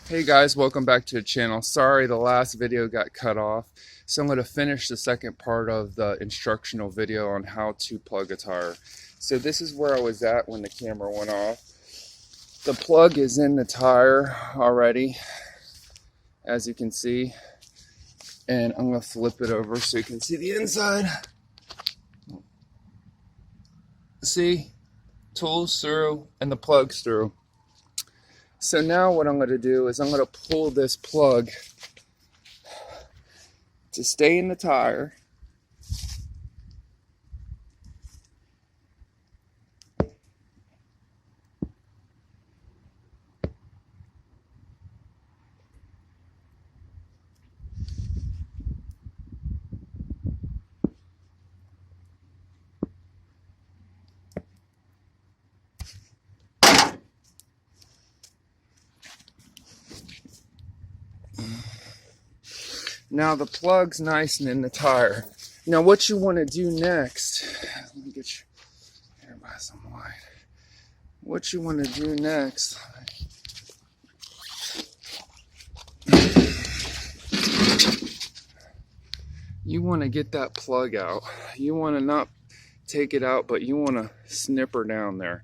Hey guys, welcome back to the channel. Sorry the last video got cut off. So I'm going to finish the second part of the instructional video on how to plug a tire. So this is where I was at when the camera went off. The plug is in the tire already, as you can see. And I'm going to flip it over so you can see the inside. See? Tools through and the plug's through. So now what I'm going to do is I'm going to pull this plug to stay in the tire. Now the plug's nice and in the tire. Now what you want to do next, let me get you here by some light. What you want to do next, you want to get that plug out. You want to not take it out, but you want to snip her down there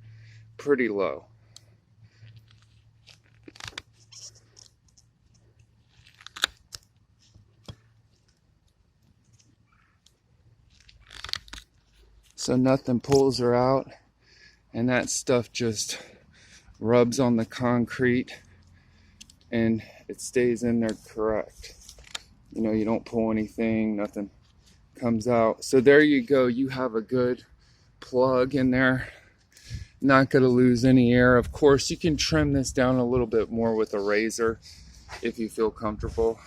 pretty low. So nothing pulls her out, and that stuff just rubs on the concrete and it stays in there correct. You know, you don't pull anything, nothing comes out. So there you go, you have a good plug in there. Not going to lose any air. Of course, you can trim this down a little bit more with a razor if you feel comfortable.